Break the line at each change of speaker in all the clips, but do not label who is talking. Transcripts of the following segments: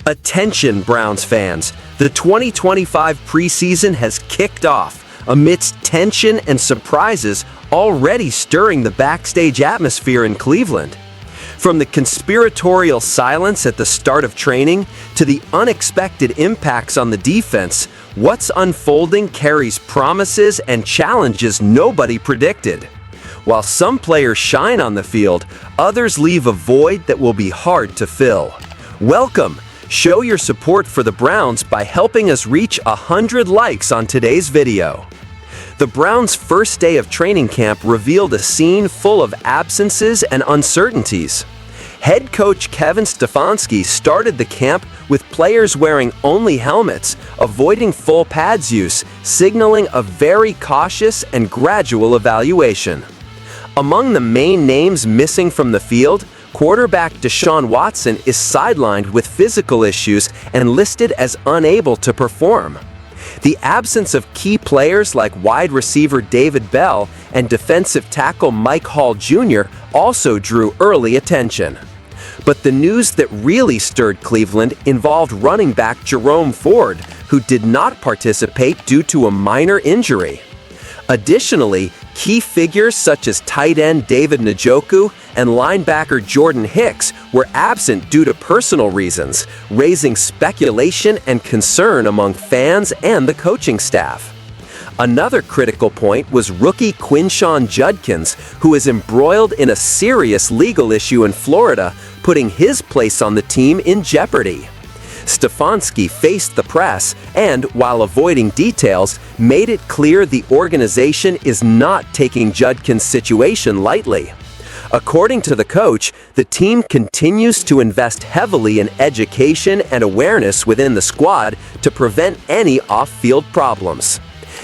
Attention, Browns fans! The 2025 preseason has kicked off amidst tension and surprises already stirring the backstage atmosphere in Cleveland. From the conspiratorial silence at the start of training to the unexpected impacts on the defense, what's unfolding carries promises and challenges nobody predicted. While some players shine on the field, others leave a void that will be hard to fill. Welcome! Show your support for the Browns by helping us reach 100 likes on today's video. The Browns' first day of training camp revealed a scene full of absences and uncertainties. Head coach Kevin Stefanski started the camp with players wearing only helmets, avoiding full pads use, signaling a very cautious and gradual evaluation. Among the main names missing from the field, quarterback Deshaun Watson is sidelined with physical issues and listed as unable to perform. The absence of key players like wide receiver David Bell and defensive tackle Mike Hall Jr. also drew early attention. But the news that really stirred Cleveland involved running back Jerome Ford, who did not participate due to a minor injury. Additionally, key figures such as tight end David Njoku and linebacker Jordan Hicks were absent due to personal reasons, raising speculation and concern among fans and the coaching staff. Another critical point was rookie Quinshon Judkins, who is embroiled in a serious legal issue in Florida, putting his place on the team in jeopardy. Stefanski faced the press and, while avoiding details, made it clear the organization is not taking Judkins' situation lightly. According to the coach, the team continues to invest heavily in education and awareness within the squad to prevent any off-field problems.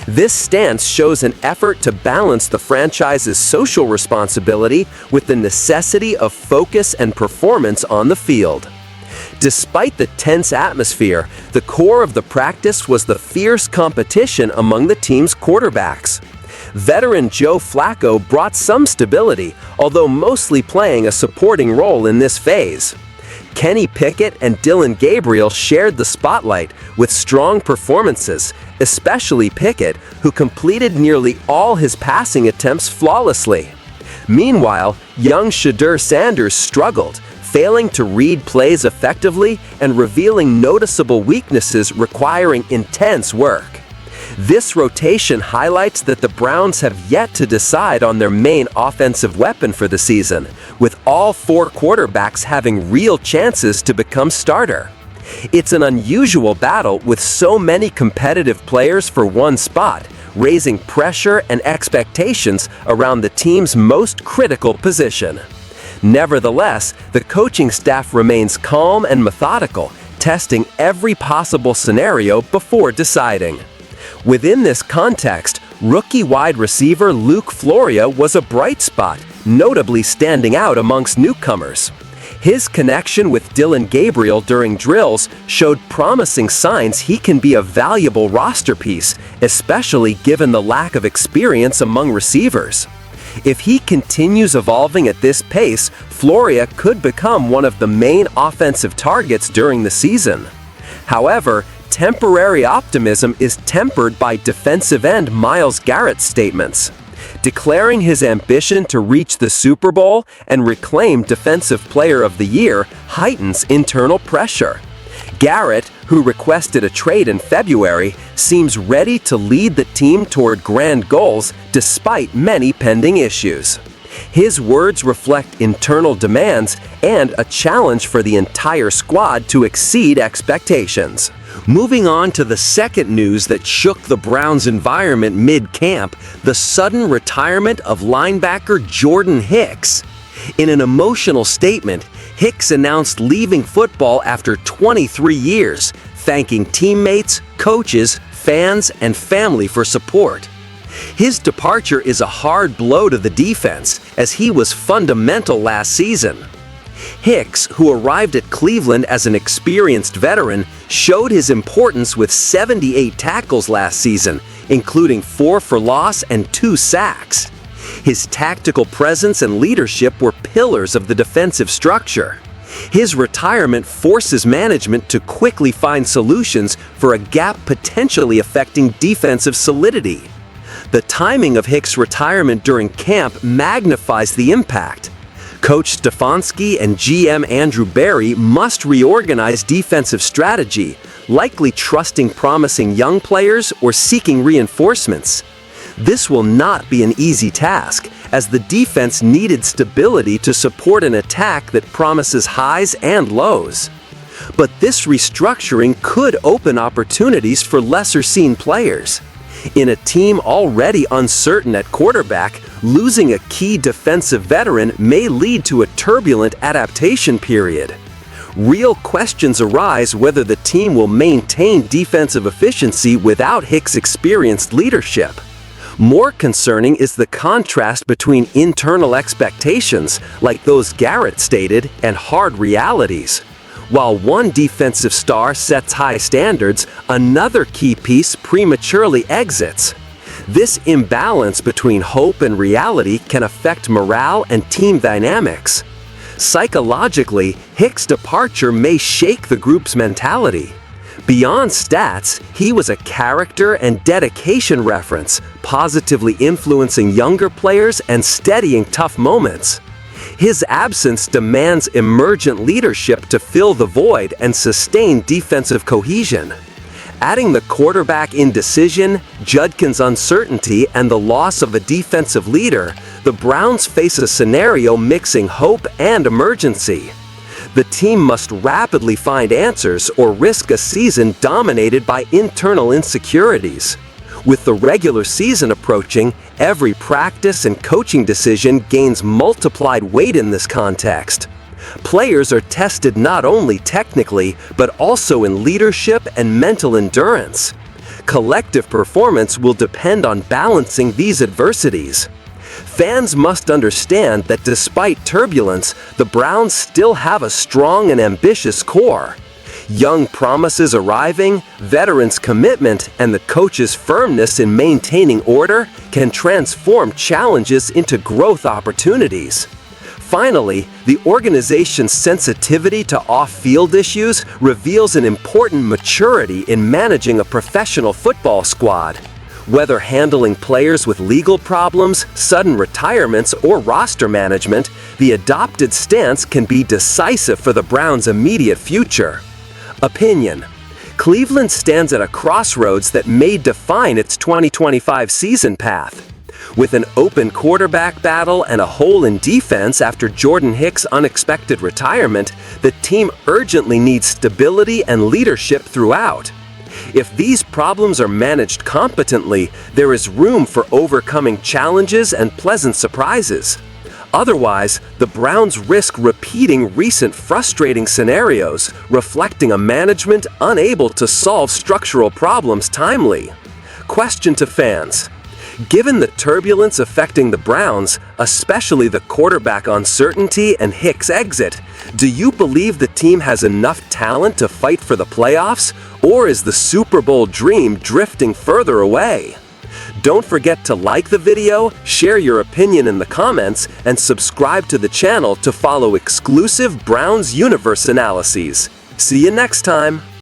This stance shows an effort to balance the franchise's social responsibility with the necessity of focus and performance on the field. Despite the tense atmosphere, the core of the practice was the fierce competition among the team's quarterbacks. Veteran Joe Flacco brought some stability, although mostly playing a supporting role in this phase. Kenny Pickett and Dylan Gabriel shared the spotlight with strong performances, especially Pickett, who completed nearly all his passing attempts flawlessly. Meanwhile, young Shedeur Sanders struggled, failing to read plays effectively and revealing noticeable weaknesses requiring intense work. This rotation highlights that the Browns have yet to decide on their main offensive weapon for the season, with all four quarterbacks having real chances to become starter. It's an unusual battle with so many competitive players for one spot, raising pressure and expectations around the team's most critical position. Nevertheless, the coaching staff remains calm and methodical, testing every possible scenario before deciding. Within this context, rookie wide receiver Luke Floria was a bright spot, notably standing out amongst newcomers. His connection with Dylan Gabriel during drills showed promising signs he can be a valuable roster piece, especially given the lack of experience among receivers. If he continues evolving at this pace, Floria could become one of the main offensive targets during the season. However, temporary optimism is tempered by defensive end Myles Garrett's statements. Declaring his ambition to reach the Super Bowl and reclaim Defensive Player of the Year heightens internal pressure. Garrett, who requested a trade in February, seems ready to lead the team toward grand goals despite many pending issues. His words reflect internal demands and a challenge for the entire squad to exceed expectations. Moving on to the second news that shook the Browns' environment mid-camp, the sudden retirement of linebacker Jordan Hicks. In an emotional statement, Hicks announced leaving football after 23 years, thanking teammates, coaches, fans, and family for support. His departure is a hard blow to the defense, as he was fundamental last season. Hicks, who arrived at Cleveland as an experienced veteran, showed his importance with 78 tackles last season, including 4 for loss and 2 sacks. His tactical presence and leadership were pillars of the defensive structure. His retirement forces management to quickly find solutions for a gap potentially affecting defensive solidity. The timing of Hicks' retirement during camp magnifies the impact. Coach Stefanski and GM Andrew Barry must reorganize defensive strategy, likely trusting promising young players or seeking reinforcements. This will not be an easy task, as the defense needed stability to support an attack that promises highs and lows. But this restructuring could open opportunities for lesser-seen players. In a team already uncertain at quarterback, losing a key defensive veteran may lead to a turbulent adaptation period. Real questions arise whether the team will maintain defensive efficiency without Hicks' experienced leadership. More concerning is the contrast between internal expectations, like those Garrett stated, and hard realities. While one defensive star sets high standards, another key piece prematurely exits. This imbalance between hope and reality can affect morale and team dynamics. Psychologically, Hicks' departure may shake the group's mentality. Beyond stats, he was a character and dedication reference, positively influencing younger players and steadying tough moments. His absence demands emergent leadership to fill the void and sustain defensive cohesion. Adding the quarterback indecision, Judkin's uncertainty, and the loss of a defensive leader, the Browns face a scenario mixing hope and emergency. The team must rapidly find answers or risk a season dominated by internal insecurities. With the regular season approaching, every practice and coaching decision gains multiplied weight in this context. Players are tested not only technically, but also in leadership and mental endurance. Collective performance will depend on balancing these adversities. Fans must understand that despite turbulence, the Browns still have a strong and ambitious core. Young promises arriving, veterans' commitment, and the coach's firmness in maintaining order can transform challenges into growth opportunities. Finally, the organization's sensitivity to off-field issues reveals an important maturity in managing a professional football squad. Whether handling players with legal problems, sudden retirements, or roster management, the adopted stance can be decisive for the Browns' immediate future. Opinion: Cleveland stands at a crossroads that may define its 2025 season path. With an open quarterback battle and a hole in defense after Jordan Hicks' unexpected retirement, the team urgently needs stability and leadership throughout. If these problems are managed competently, there is room for overcoming challenges and pleasant surprises. Otherwise, the Browns risk repeating recent frustrating scenarios, reflecting a management unable to solve structural problems timely. Question to fans: given the turbulence affecting the Browns, especially the quarterback uncertainty and Hicks' exit, do you believe the team has enough talent to fight for the playoffs, or is the Super Bowl dream drifting further away? Don't forget to like the video, share your opinion in the comments, and subscribe to the channel to follow exclusive Browns Universe analyses. See you next time!